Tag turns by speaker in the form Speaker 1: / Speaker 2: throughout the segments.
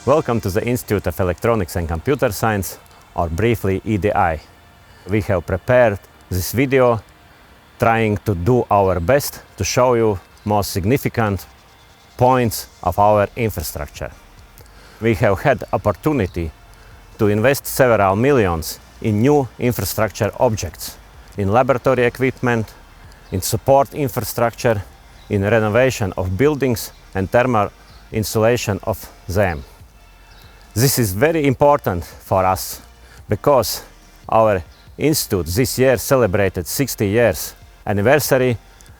Speaker 1: Welcome to the Institute of Electronics and Computer Science, or briefly EDI. We have prepared this video trying to do our best to show you most significant points of our infrastructure. We have had opportunity to invest several millions in new infrastructure objects, in laboratory equipment, in support infrastructure, in renovation of buildings and thermal insulation of them. This is very important for us because our institute this year celebrated 60 years anniversary,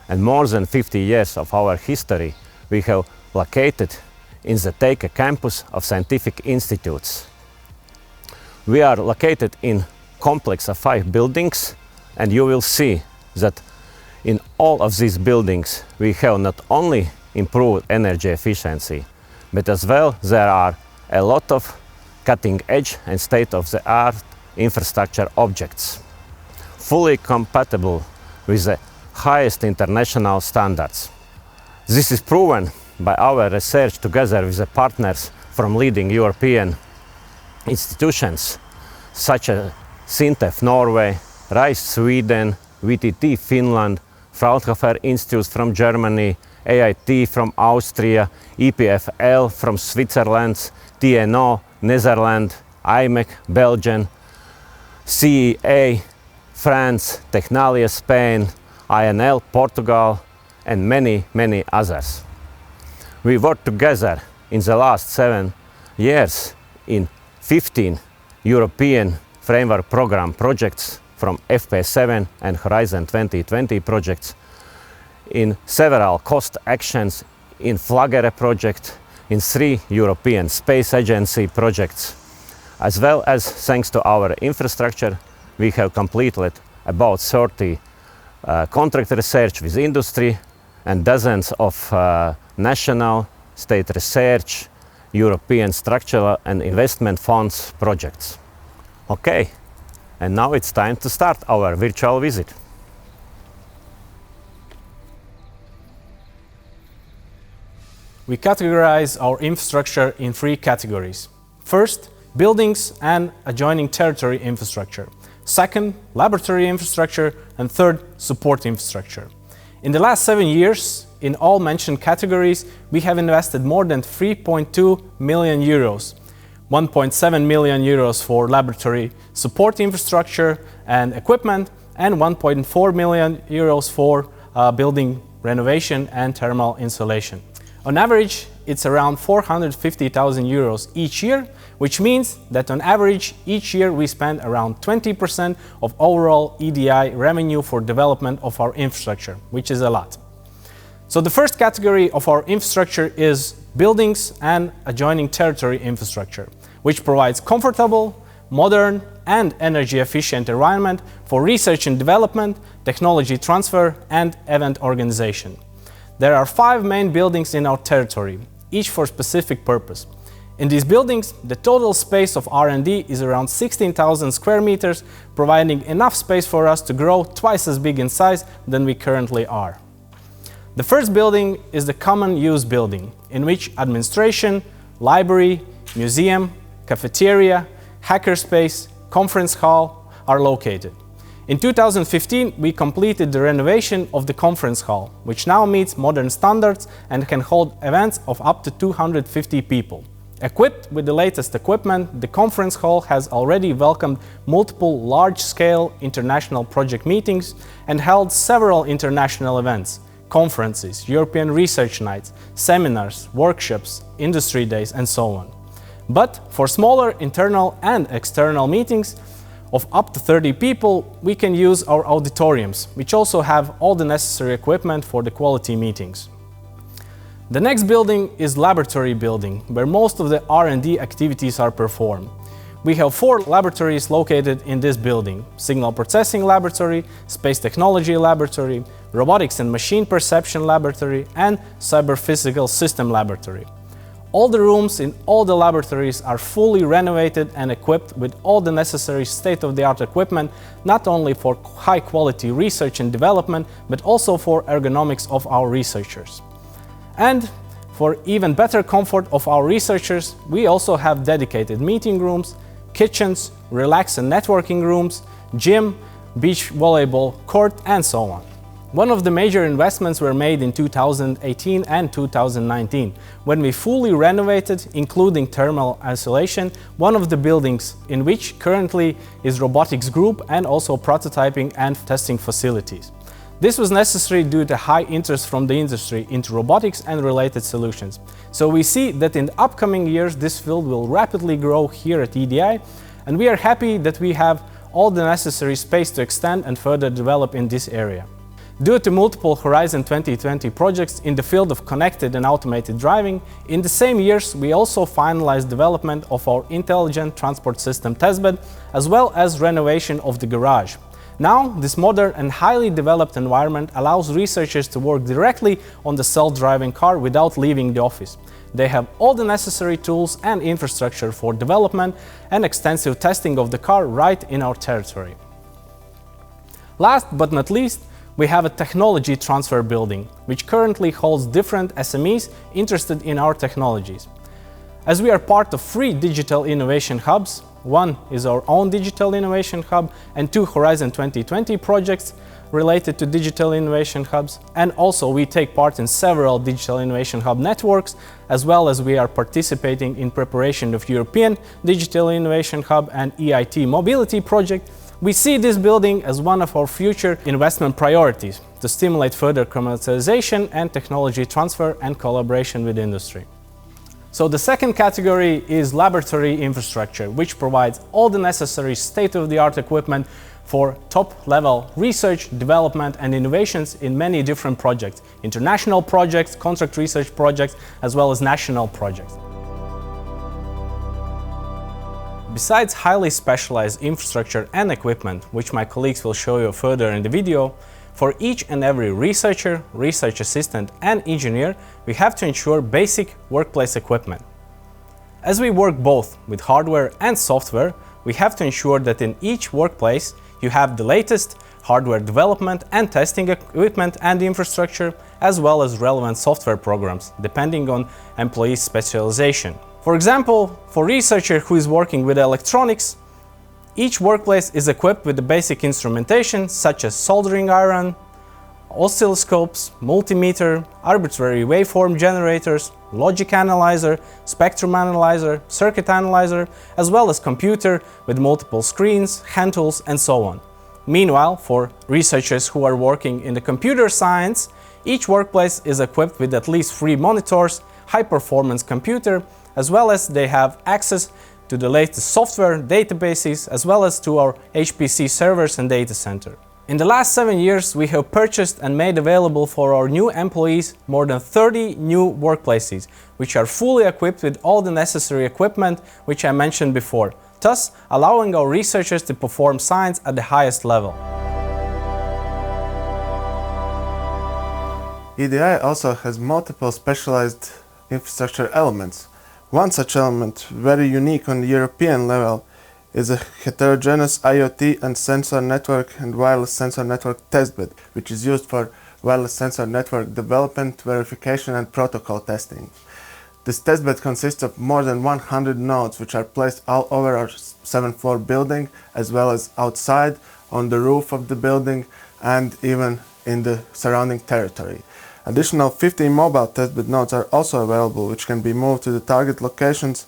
Speaker 1: and more than 50 years of our history we have located in the Teika campus of scientific institutes. We are located in complex of 5 buildings, and you will see that in all of these buildings we have not only improved energy efficiency, but as well there are a lot of cutting-edge and state-of-the-art infrastructure objects, fully compatible with the highest international standards. This is proven by our research together with the partners from leading European institutions such as SINTEF Norway, RISE Sweden, VTT Finland, Fraunhofer Institute from Germany, AIT from Austria, EPFL from Switzerland, TNO Netherlands, IMEC Belgium, CEA France, Technalia Spain, INL Portugal, and many others. We worked together in the last 7 years in 15 European framework program projects from FP7 and Horizon 2020 projects, in several cost actions, in Flagere project, in 3 European Space Agency projects, as well as thanks to our infrastructure we have completed about 30 contract research with industry and dozens of national, state research, European structural and investment funds projects. Okay, and now it's time to start our virtual visit.
Speaker 2: We categorize our infrastructure in 3 categories. First, buildings and adjoining territory infrastructure. Second, laboratory infrastructure. And third, support infrastructure. In the last 7 years, in all mentioned categories, we have invested more than 3.2 million euros, 1.7 million euros for laboratory support infrastructure and equipment, and 1.4 million euros for building renovation and thermal insulation. On average, it's around 450,000 euros each year, which means that on average each year we spend around 20% of overall EDI revenue for development of our infrastructure, which is a lot. So the first category of our infrastructure is buildings and adjoining territory infrastructure, which provides comfortable, modern and energy efficient environment for research and development, technology transfer and event organization. There are 5 main buildings in our territory, each for specific purpose. In these buildings, the total space of R&D is around 16,000 square meters, providing enough space for us to grow twice as big in size than we currently are. The first building is the common use building, in which administration, library, museum, cafeteria, hackerspace, conference hall are located. In 2015, we completed the renovation of the conference hall, which now meets modern standards and can hold events of up to 250 people. Equipped with the latest equipment, the conference hall has already welcomed multiple large-scale international project meetings and held several international events, conferences, European research nights, seminars, workshops, industry days, and so on. But for smaller internal and external meetings of up to 30 people, we can use our auditoriums, which also have all the necessary equipment for the quality meetings. The next building is laboratory building, where most of the R&D activities are performed. We have 4 laboratories located in this building: Signal Processing Laboratory, Space Technology Laboratory, Robotics and Machine Perception Laboratory, and Cyber Physical System Laboratory. All the rooms in all the laboratories are fully renovated and equipped with all the necessary state-of-the-art equipment, not only for high-quality research and development, but also for ergonomics of our researchers. And For even better comfort of our researchers, we also have dedicated meeting rooms, kitchens, relax and networking rooms, gym, beach volleyball court, and so on. One of the major investments were made in 2018 and 2019, when we fully renovated, including thermal isolation, one of the buildings, in which currently is Robotics group and also prototyping and testing facilities. This was necessary due to high interest from the industry into robotics and related solutions. So we see that in the upcoming years this field will rapidly grow here at EDI, and we are happy that we have all the necessary space to extend and further develop in this area. Due to multiple Horizon 2020 projects in the field of connected and automated driving, in the same years we also finalized development of our intelligent transport system testbed, as well as renovation of the garage. Now, this modern and highly developed environment allows researchers to work directly on the self-driving car without leaving the office. They have all the necessary tools and infrastructure for development and extensive testing of the car right in our territory. Last but not least, we have a technology transfer building, which currently holds different SMEs interested in our technologies. As we are part of 3 digital innovation hubs, one is our own digital innovation hub and 2 Horizon 2020 projects related to digital innovation hubs, and also we take part in several digital innovation hub networks, as well as we are participating in preparation of European Digital Innovation Hub and EIT Mobility project. We see this building as one of our future investment priorities to stimulate further commercialization and technology transfer and collaboration with industry. So the second category is laboratory infrastructure, which provides all the necessary state-of-the-art equipment for top-level research, development and innovations in many different projects, international projects, contract research projects, as well as national projects. Besides highly specialized infrastructure and equipment, which my colleagues will show you further in the video, for each and every researcher, research assistant and engineer, we have to ensure basic workplace equipment. As we work both with hardware and software, we have to ensure that in each workplace you have the latest hardware development and testing equipment and infrastructure, as well as relevant software programs, depending on employee's specialization. For example, for a researcher who is working with electronics, each workplace is equipped with the basic instrumentation such as soldering iron, oscilloscopes, multimeter, arbitrary waveform generators, logic analyzer, spectrum analyzer, circuit analyzer, as well as computer with multiple screens, hand tools, and so on. Meanwhile, for researchers who are working in the computer science, each workplace is equipped with at least 3 monitors, high-performance computer, as well as they have access to the latest software, databases, as well as to our HPC servers and data center. In the last 7 years, we have purchased and made available for our new employees more than 30 new workplaces, which are fully equipped with all the necessary equipment which I mentioned before, thus allowing our researchers to perform science at the highest level.
Speaker 3: EDI also has multiple specialized infrastructure elements. One such element, very unique on the European level, is a heterogeneous IoT and sensor network and wireless sensor network testbed, which is used for wireless sensor network development, verification and protocol testing. This testbed consists of more than 100 nodes, which are placed all over our 7th-floor building, as well as outside, on the roof of the building, and even in the surrounding territory. Additional 50 mobile testbed nodes are also available, which can be moved to the target locations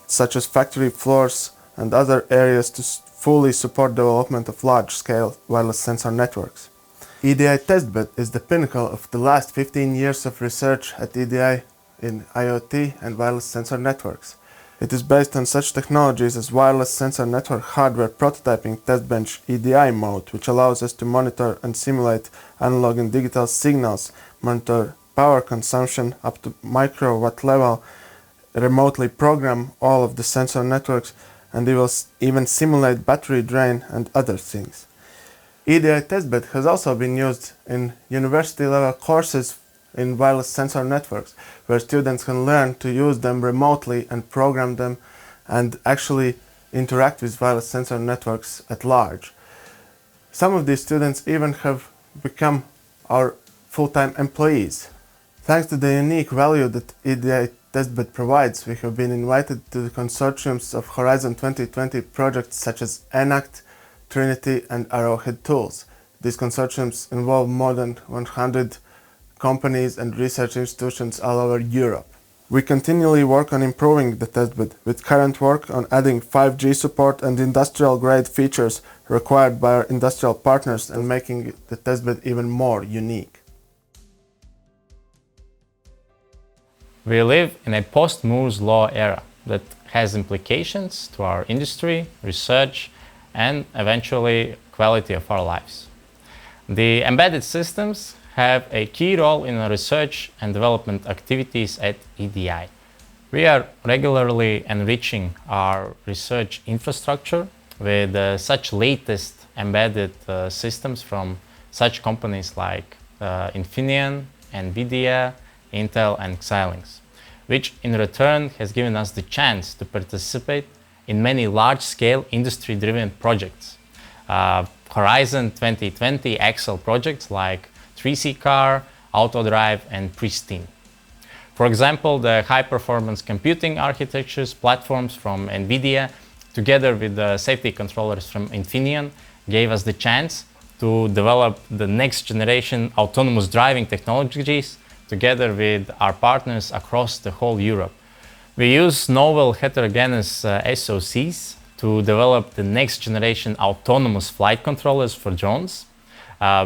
Speaker 3: such as factory floors and other areas to fully support development of large-scale wireless sensor networks. EDI testbed is the pinnacle of the last 15 years of research at EDI in IoT and wireless sensor networks. It is based on such technologies as wireless sensor network hardware prototyping test bench EDI mode, which allows us to monitor and simulate analog and digital signals, monitor power consumption up to microwatt level, remotely program all of the sensor networks, and it will even simulate battery drain and other things. EDI testbed has also been used in university-level courses in wireless sensor networks, where students can learn to use them remotely and program them and actually interact with wireless sensor networks at large. Some of these students even have become our full-time employees. Thanks to the unique value that EDI testbed provides, we have been invited to the consortiums of Horizon 2020 projects such as ENACT, Trinity and Arrowhead Tools. These consortiums involve more than 100 companies and research institutions all over Europe. We continually work on improving the testbed, with current work on adding 5G support and industrial-grade features required by our industrial partners and making the testbed even more unique.
Speaker 4: We live in a post-Moore's law era that has implications to our industry, research, and eventually quality of our lives. The embedded systems have a key role in our research and development activities at EDI. We are regularly enriching our research infrastructure with such latest embedded systems from such companies like Infineon, NVIDIA, Intel and Xilinx, which in return has given us the chance to participate in many large-scale industry-driven projects. Horizon 2020 Excel projects like 3C Car, AutoDrive and Pristine. For example, the high-performance computing architectures platforms from NVIDIA together with the safety controllers from Infineon gave us the chance to develop the next generation autonomous driving technologies together with our partners across the whole Europe. We use novel heterogeneous SoCs to develop the next generation autonomous flight controllers for drones,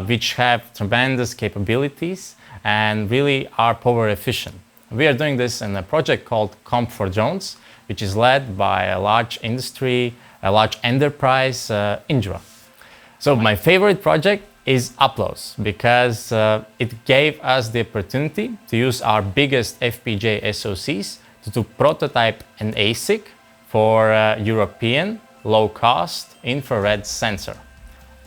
Speaker 4: which have tremendous capabilities and really are power efficient. We are doing this in a project called Comp for Drones, which is led by a large industry, a large enterprise, Indra. So my favorite project is Uploads because it gave us the opportunity to use our biggest FPGA SoCs to prototype an ASIC for European low-cost infrared sensor.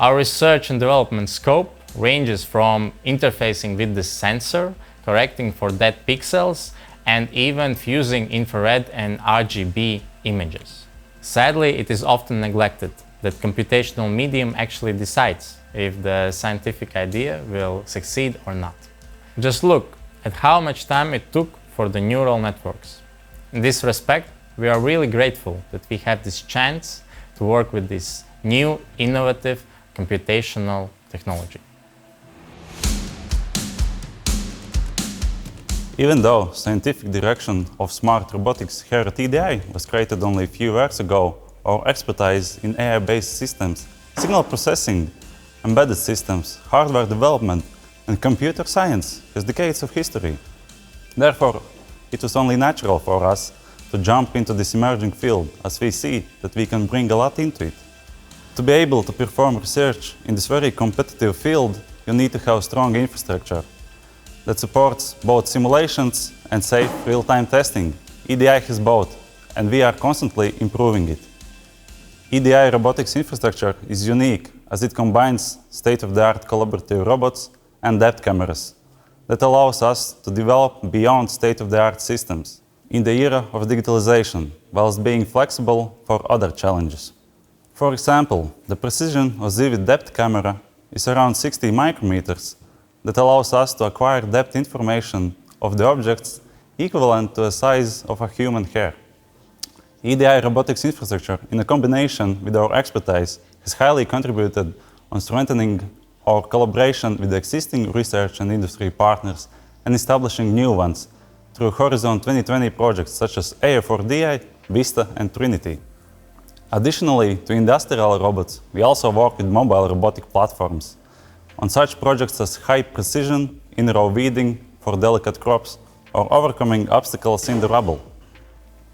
Speaker 4: Our research and development scope ranges from interfacing with the sensor, correcting for dead pixels, and even fusing infrared and RGB images. Sadly, it is often neglected that computational medium actually decides if the scientific idea will succeed or not. Just look at how much time it took for the neural networks. In this respect, we are really grateful that we have this chance to work with this new, innovative computational technology.
Speaker 5: Even though scientific direction of smart robotics here at EDI was created only a few years ago, our expertise in AI-based systems, signal processing, embedded systems, hardware development, and computer science has decades of history. Therefore, it was only natural for us to jump into this emerging field, as we see that we can bring a lot into it. To be able to perform research in this very competitive field, you need to have strong infrastructure that supports both simulations and safe real-time testing. EDI has both, and we are constantly improving it. EDI robotics infrastructure is unique as it combines state-of-the-art collaborative robots and depth cameras that allows us to develop beyond state-of-the-art systems in the era of digitalization, whilst being flexible for other challenges. For example, the precision of Zivid depth camera is around 60 micrometers that allows us to acquire depth information of the objects equivalent to the size of a human hair. EDI robotics infrastructure, in a combination with our expertise, has highly contributed on strengthening our collaboration with the existing research and industry partners and establishing new ones through Horizon 2020 projects such as AF4DI, Vista and Trinity. Additionally to industrial robots, we also work with mobile robotic platforms on such projects as high precision in-row weeding for delicate crops or overcoming obstacles in the rubble.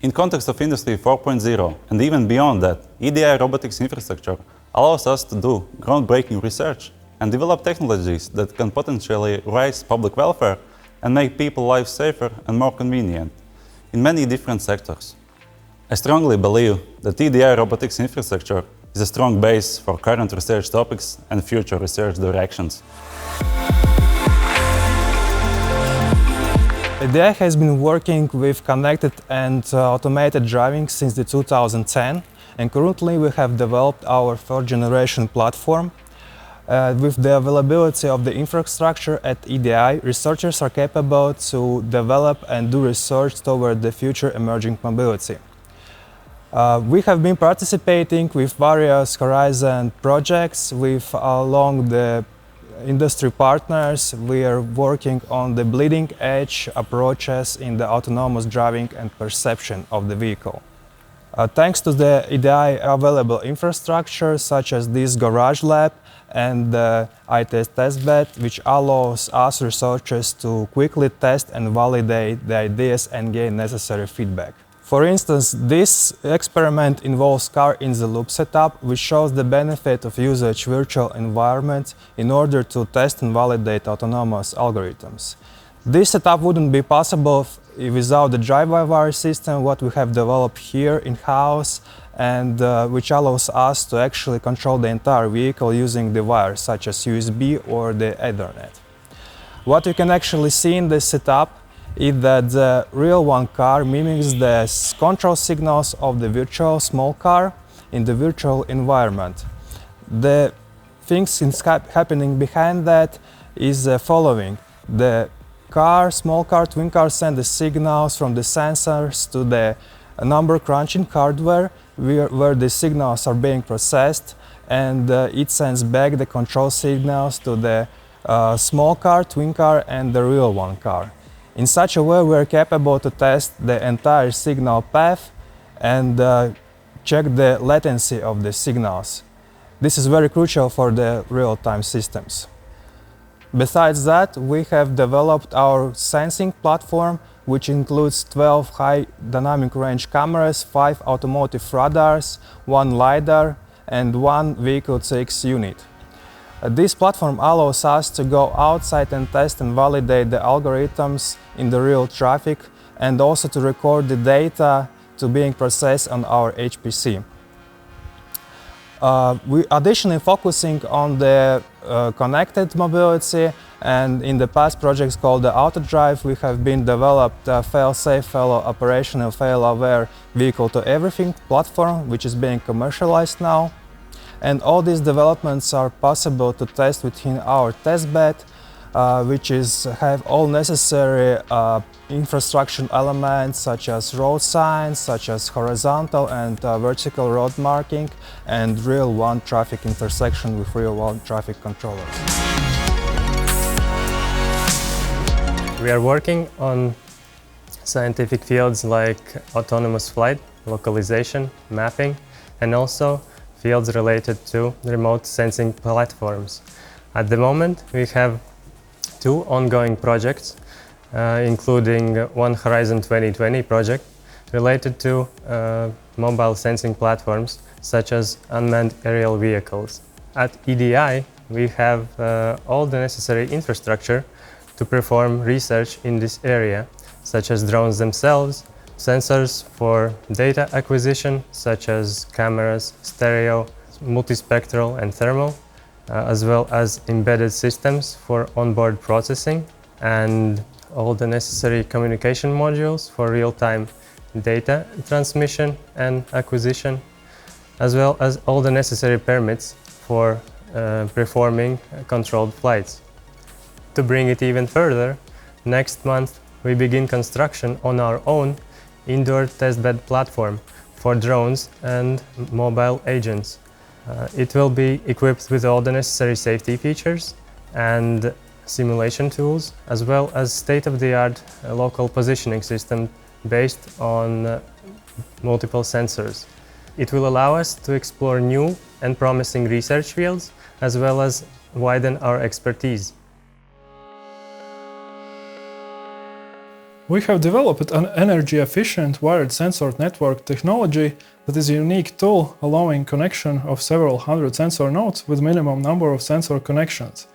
Speaker 5: In context of Industry 4.0 and even beyond that, EDI robotics infrastructure allows us to do groundbreaking research and develop technologies that can potentially raise public welfare and make people's lives safer and more convenient in many different sectors. I strongly believe that EDI robotics infrastructure is a strong base for current research topics and future research directions.
Speaker 6: EDI has been working with connected and automated driving since 2010, and currently we have developed our third generation platform With the availability of the infrastructure at EDI, researchers are capable to develop and do research toward the future emerging mobility. We have been participating with various Horizon projects along the industry partners. We are working on the bleeding edge approaches in the autonomous driving and perception of the vehicle. Thanks to the EDI available infrastructure such as this garage lab and the ITS testbed, which allows us researchers to quickly test and validate the ideas and gain necessary feedback. For instance, this experiment involves car-in-the-loop setup, which shows the benefit of using virtual environments in order to test and validate autonomous algorithms. This setup wouldn't be possible without the drive-by-wire system, what we have developed here in-house, and which allows us to actually control the entire vehicle using the wires such as USB or the Ethernet. What you can actually see in this setup is that the real one car mimics the control signals of the virtual small car in the virtual environment. The things happening behind that is the following. The small car, twin car send the signals from the sensors to the number crunching hardware where the signals are being processed, and it sends back the control signals to the small car, twin car and the real one car. In such a way we are capable to test the entire signal path and check the latency of the signals. This is very crucial for the real-time systems. Besides that, we have developed our sensing platform, which includes 12 high dynamic range cameras, 5 automotive radars, 1 LiDAR, and 1 vehicle CX unit. This platform allows us to go outside and test and validate the algorithms in the real traffic, and also to record the data to being processed on our HPC. We additionally focusing on the connected mobility, and in the past projects called the AutoDrive, we have been developed a fail-safe, fail-operational, fail-aware vehicle-to-everything platform, which is being commercialized now. And all these developments are possible to test within our testbed, which have all necessary infrastructure elements such as road signs, such as horizontal and vertical road marking, and real one traffic intersection with real one traffic controllers.
Speaker 7: We are working on scientific fields like autonomous flight, localization, mapping, and also fields related to remote sensing platforms. At the moment, we have 2 ongoing projects, including one Horizon 2020 project related to mobile sensing platforms such as unmanned aerial vehicles. At EDI, we have all the necessary infrastructure to perform research in this area, such as drones themselves, sensors for data acquisition, such as cameras, stereo, multispectral and thermal, as well as embedded systems for onboard processing, and all the necessary communication modules for real-time data transmission and acquisition, as well as all the necessary permits for performing controlled flights. To bring it even further, next month we begin construction on our own indoor testbed platform for drones and mobile agents. It will be equipped with all the necessary safety features and simulation tools, as well as state-of-the-art local positioning system based on multiple sensors. It will allow us to explore new and promising research fields, as well as widen our expertise.
Speaker 8: We have developed an energy-efficient wired sensor network technology that is a unique tool allowing connection of several hundred sensor nodes with minimum number of sensor connections.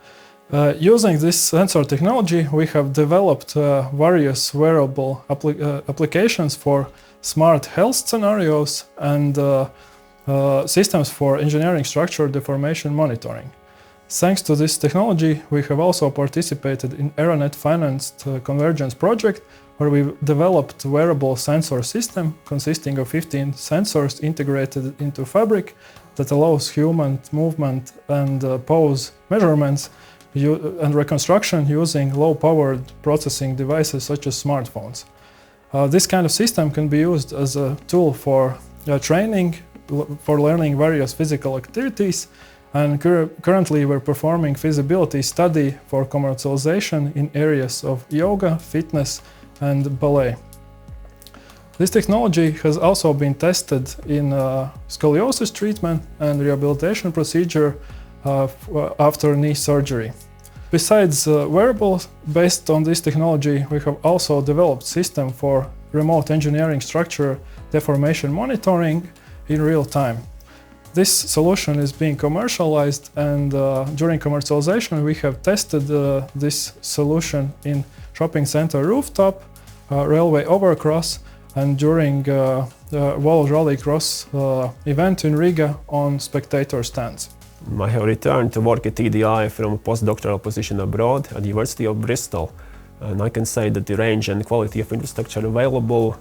Speaker 8: Using this sensor technology, we have developed various wearable applications for smart health scenarios and systems for engineering structure deformation monitoring. Thanks to this technology, we have also participated in Aeronet-financed convergence project, where we developed a wearable sensor system consisting of 15 sensors integrated into fabric, that allows human movement and pose measurements and reconstruction using low-powered processing devices such as smartphones. This kind of system can be used as a tool for training, for learning various physical activities, and currently we're performing feasibility study for commercialization in areas of yoga, fitness, and ballet. This technology has also been tested in scoliosis treatment and rehabilitation procedure after knee surgery. Besides wearables based on this technology, we have also developed system for remote engineering structure deformation monitoring in real time. This solution is being commercialized, and during commercialization we have tested this solution in shopping center rooftop, railway overcross, and during the Wall Rallycross event in Riga on spectator stands.
Speaker 9: I have returned to work at EDI from a postdoctoral position abroad at the University of Bristol, and I can say that the range and quality of infrastructure available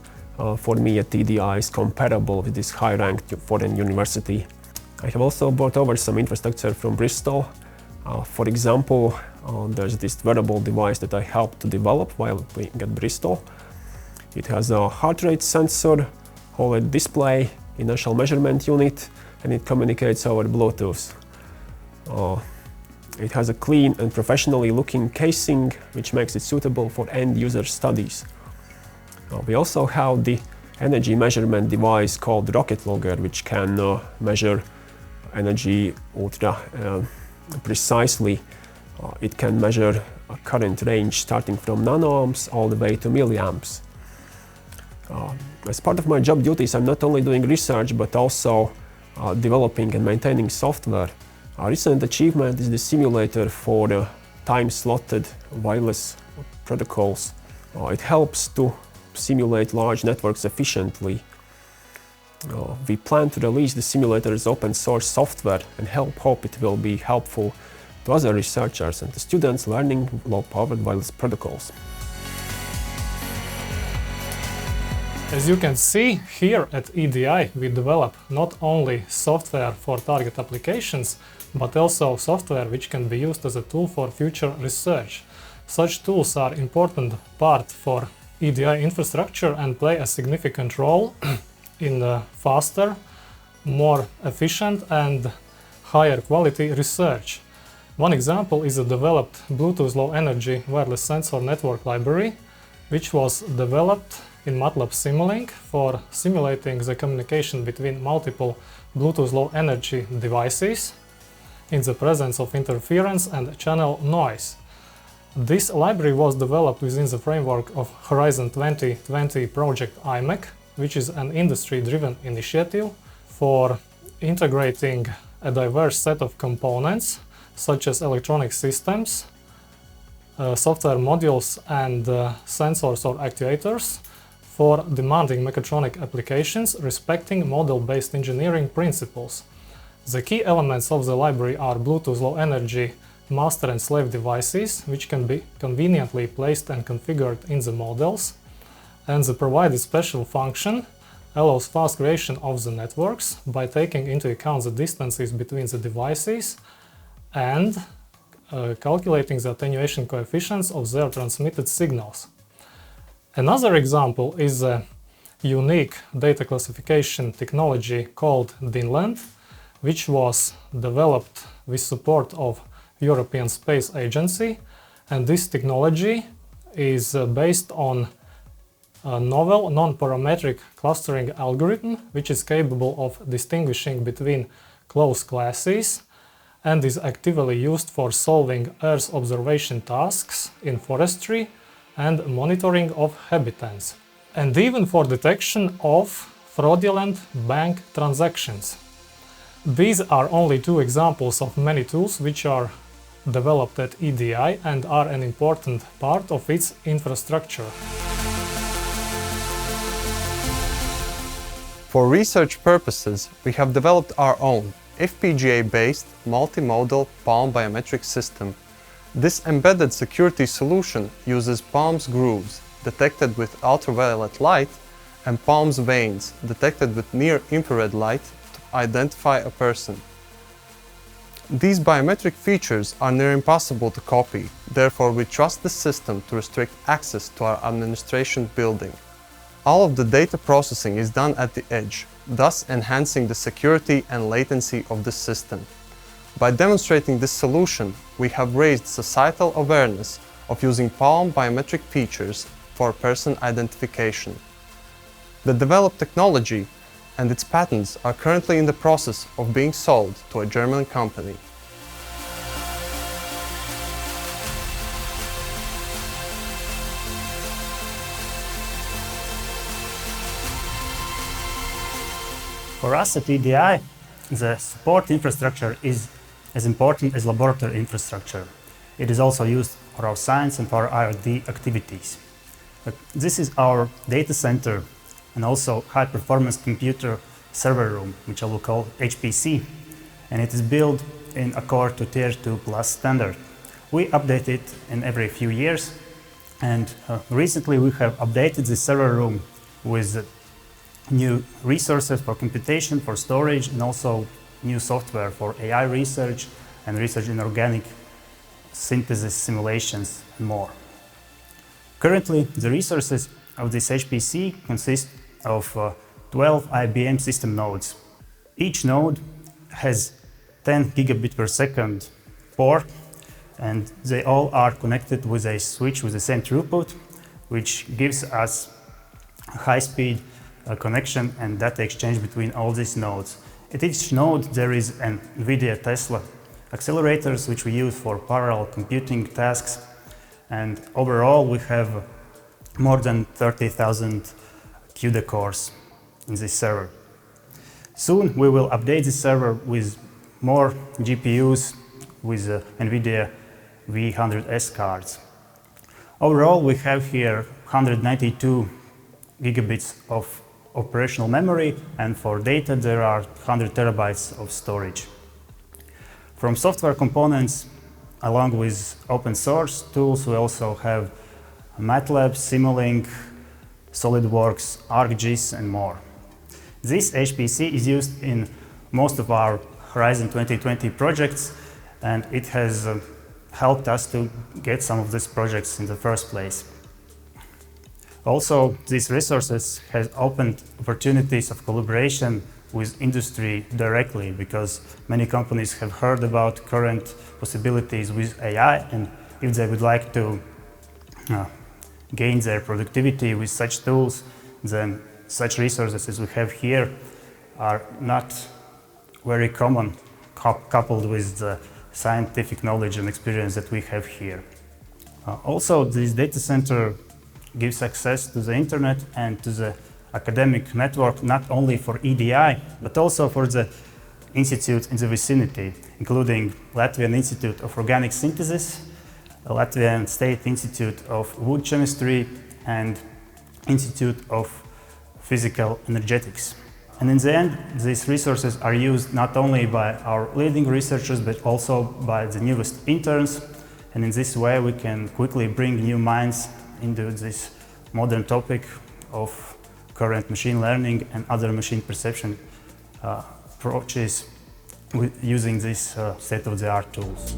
Speaker 9: for me at EDI is comparable with this high-ranked foreign university. I have also brought over some infrastructure from Bristol. For example, there's this wearable device that I helped to develop while being at Bristol. It has a heart rate sensor, OLED display, inertial measurement unit, and it communicates over Bluetooth. It has a clean and professionally looking casing, which makes it suitable for end-user studies. We also have the energy measurement device called Rocket Logger, which can measure energy ultra precisely. It can measure a current range starting from nanoamps all the way to milliamps. As part of my job duties, I'm not only doing research but also developing and maintaining software. A recent achievement is the simulator for the time-slotted wireless protocols. It helps to simulate large networks efficiently. We plan to release the simulator as open source software and hope it will be helpful to other researchers and to students learning low-powered wireless protocols.
Speaker 10: As you can see, here at EDI we develop not only software for target applications, but also software which can be used as a tool for future research. Such tools are an important part for EDI infrastructure and play a significant role in faster, more efficient and higher quality research. One example is a developed Bluetooth Low Energy Wireless Sensor Network library, which was developed in MATLAB Simulink for simulating the communication between multiple Bluetooth Low Energy devices in the presence of interference and channel noise. This library was developed within the framework of Horizon 2020 project IMEC, which is an industry-driven initiative for integrating a diverse set of components such as electronic systems, software modules and sensors or actuators for demanding mechatronic applications respecting model-based engineering principles. The key elements of the library are Bluetooth Low Energy master and slave devices, which can be conveniently placed and configured in the models, and the provided special function allows fast creation of the networks by taking into account the distances between the devices and calculating the attenuation coefficients of their transmitted signals. Another example is a unique data classification technology called DINLAND, which was developed with support of European Space Agency, and this technology is based on a novel non-parametric clustering algorithm which is capable of distinguishing between close classes and is actively used for solving Earth observation tasks in forestry and monitoring of habitats, and even for detection of fraudulent bank transactions. These are only two examples of many tools which are developed at EDI and are an important part of its infrastructure.
Speaker 11: For research purposes, we have developed our own FPGA-based multimodal palm biometric system. This embedded security solution uses palm's grooves detected with ultraviolet light and palm's veins detected with near-infrared light to identify a person. These biometric features are near impossible to copy, therefore we trust the system to restrict access to our administration building. All of the data processing is done at the edge, thus enhancing the security and latency of the system. By demonstrating this solution, we have raised societal awareness of using Palm biometric features for person identification. The developed technology and its patents are currently in the process of being sold to a German company.
Speaker 12: For us at EDI, the support infrastructure is as important as laboratory infrastructure. It is also used for our science and for our R&D activities. But this is our data center and also high-performance computer server room, which I will call HPC, and it is built in accord to Tier 2 Plus standard. We update it in every few years, and recently we have updated the server room with new resources for computation, for storage, and also new software for AI research and research in organic synthesis simulations and more. Currently, the resources of this HPC consist of 12 IBM system nodes. Each node has 10 gigabit per second port, and they all are connected with a switch with the same throughput, which gives us a high-speed connection and data exchange between all these nodes. At each node there is an NVIDIA Tesla accelerators, which we use for parallel computing tasks, and overall we have more than 30,000 CUDA cores in this server. Soon we will update this server with more GPUs with NVIDIA V100S cards. Overall we have here 192 gigabits of operational memory, and for data there are 100 terabytes of storage. From software components, along with open source tools, we also have MATLAB, Simulink, SolidWorks, ArcGIS, and more. This HPC is used in most of our Horizon 2020 projects, and it has helped us to get some of these projects in the first place. Also, these resources have opened opportunities of collaboration with industry directly, because many companies have heard about current possibilities with AI, and if they would like to gain their productivity with such tools, then such resources as we have here are not very common, coupled with the scientific knowledge and experience that we have here. Also, this data center gives access to the internet and to the academic network, not only for EDI, but also for the institutes in the vicinity, including Latvian Institute of Organic Synthesis, the Latvian State Institute of Wood Chemistry, and Institute of Physical Energetics. And in the end, these resources are used not only by our leading researchers, but also by the newest interns. And in this way, we can quickly bring new minds into this modern topic of current machine learning and other machine perception approaches using these state-of-the-art tools.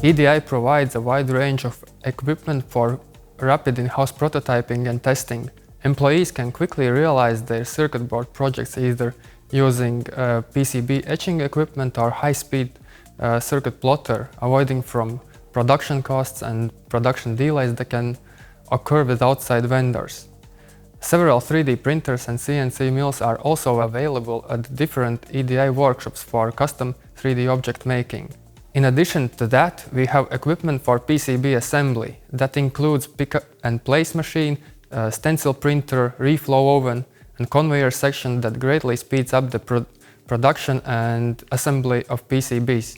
Speaker 13: EDI provides a wide range of equipment for rapid in-house prototyping and testing. Employees can quickly realize their circuit board projects either using PCB etching equipment or high-speed circuit plotter, avoiding from production costs and production delays that can occur with outside vendors. Several 3D printers and CNC mills are also available at different EDI workshops for custom 3D object making. In addition to that, we have equipment for PCB assembly that includes pick-and-place machine, stencil printer, reflow oven, and conveyor section that greatly speeds up the production and assembly of PCBs.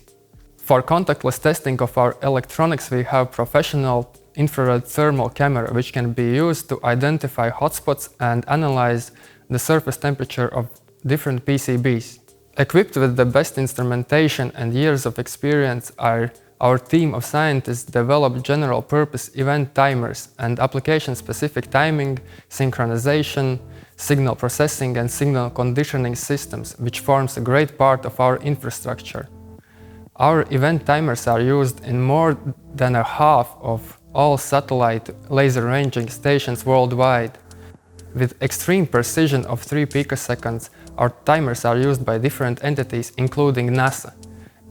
Speaker 13: For contactless testing of our electronics, we have professional infrared thermal camera, which can be used to identify hotspots and analyze the surface temperature of different PCBs. Equipped with the best instrumentation and years of experience, our our team of scientists developed general-purpose event timers and application-specific timing, synchronization, signal processing and signal conditioning systems, which forms a great part of our infrastructure. Our event timers are used in more than a half of all satellite laser ranging stations worldwide. With extreme precision of 3 picoseconds, our timers are used by different entities, including NASA.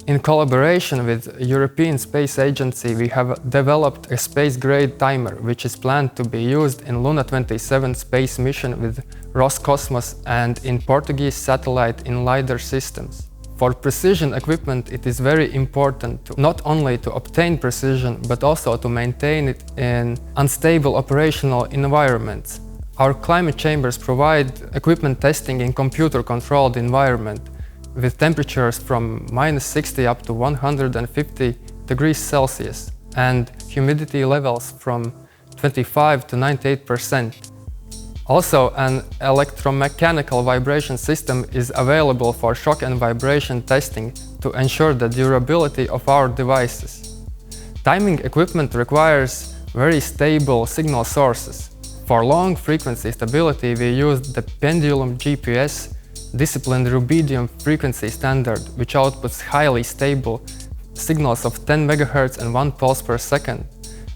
Speaker 13: In collaboration with European Space Agency, we have developed a space-grade timer, which is planned to be used in Luna 27 space mission with Roscosmos and in Portuguese satellite in LiDAR systems. For precision equipment, it is very important not only to obtain precision, but also to maintain it in unstable operational environments. Our climate chambers provide equipment testing in computer-controlled environment, with temperatures from -60 up to 150 degrees Celsius and humidity levels from 25 to 98%. Also, an electromechanical vibration system is available for shock and vibration testing to ensure the durability of our devices. Timing equipment requires very stable signal sources. For long frequency stability, we used the pendulum GPS disciplined rubidium frequency standard, which outputs highly stable signals of 10 MHz and 1 pulse per second.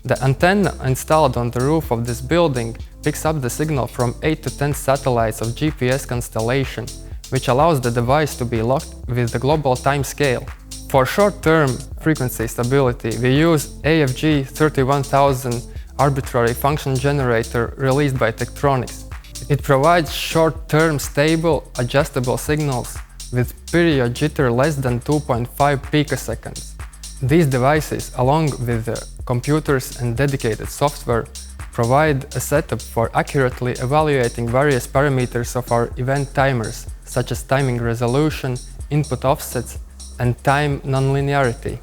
Speaker 13: The antenna installed on the roof of this building picks up the signal from 8 to 10 satellites of GPS constellation, which allows the device to be locked with the global time scale. For short-term frequency stability, we use AFG 31000 arbitrary function generator released by Elektronikas. It provides short-term stable, adjustable signals with period jitter less than 2.5 picoseconds. These devices, along with the computers and dedicated software, provide a setup for accurately evaluating various parameters of our event timers, such as timing resolution, input offsets, and time nonlinearity.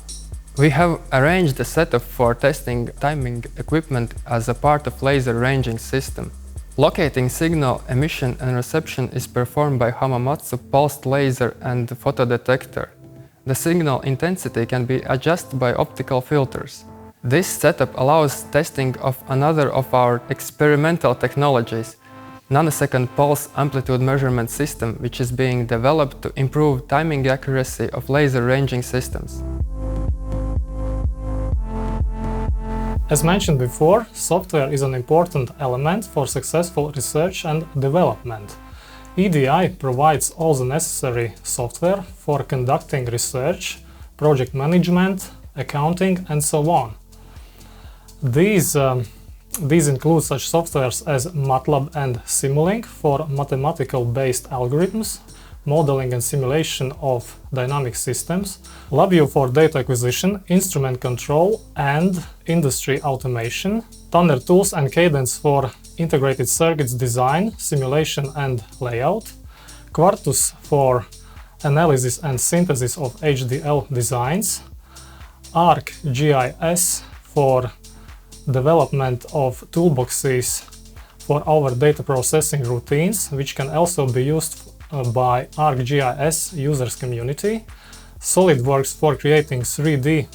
Speaker 13: We have arranged a setup for testing timing equipment as a part of laser ranging system. Locating signal emission and reception is performed by Hamamatsu pulsed laser and photodetector. The signal intensity can be adjusted by optical filters. This setup allows testing of another of our experimental technologies, nanosecond pulse amplitude measurement system, which is being developed to improve timing accuracy of laser ranging systems.
Speaker 10: As mentioned before, software is an important element for successful research and development. EDI provides all the necessary software for conducting research, project management, accounting, and so on. These include such softwares as MATLAB and Simulink for mathematical-based algorithms, modeling and simulation of dynamic systems, LabVIEW for data acquisition, instrument control, and industry automation, Tanner tools and Cadence for integrated circuits design, simulation and layout, Quartus for analysis and synthesis of HDL designs, ArcGIS for development of toolboxes for our data processing routines, which can also be used by ArcGIS users community, SolidWorks for creating 3D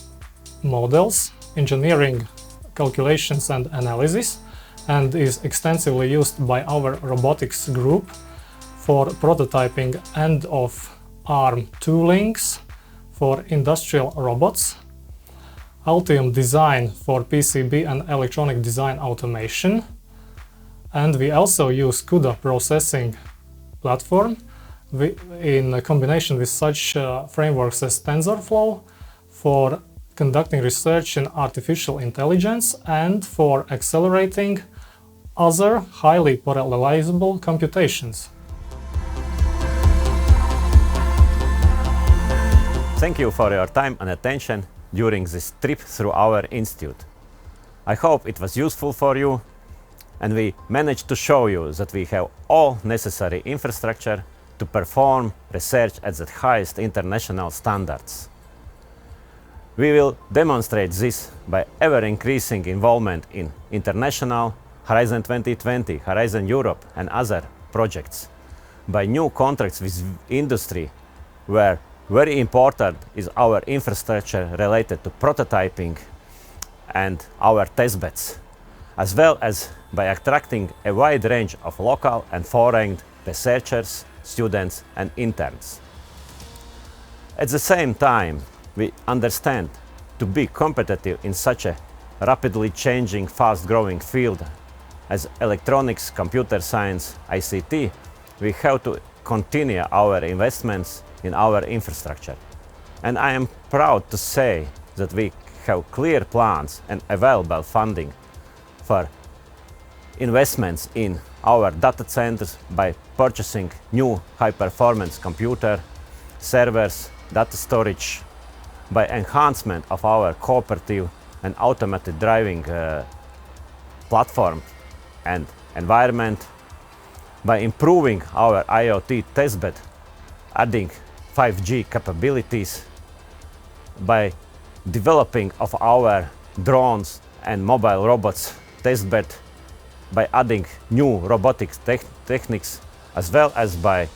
Speaker 10: models, engineering calculations and analysis, and is extensively used by our robotics group for prototyping end-of-arm toolings for industrial robots, Altium Design for PCB and electronic design automation, and we also use CUDA processing platform in combination with such frameworks as TensorFlow for conducting research in artificial intelligence and for accelerating other highly parallelizable computations.
Speaker 1: Thank you for your time and attention during this trip through our institute. I hope it was useful for you, and we managed to show you that we have all necessary infrastructure to perform research at the highest international standards. We will demonstrate this by ever-increasing involvement in international Horizon 2020, Horizon Europe and other projects, by new contracts with industry where Very important is our infrastructure related to prototyping and our testbeds, as well as by attracting a wide range of local and foreign researchers, students and interns. At the same time, we understand to be competitive in such a rapidly changing, fast-growing field as electronics, computer science, ICT, we have to continue our investments in our infrastructure. And I am proud to say that we have clear plans and available funding for investments in our data centers by purchasing new high-performance computer, servers, data storage, by enhancement of our cooperative and automated driving platform and environment, by improving our IoT testbed, adding 5G capabilities, by developing of our drones and mobile robots testbed, by adding new robotics techniques, as well as by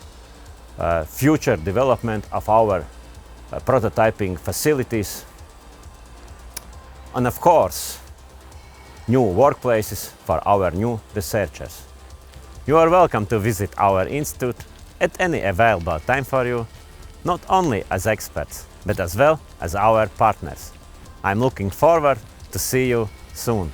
Speaker 1: future development of our prototyping facilities, and of course, new workplaces for our new researchers. You are welcome to visit our institute at any available time for you, not only as experts, but as well as our partners. I'm looking forward to see you soon.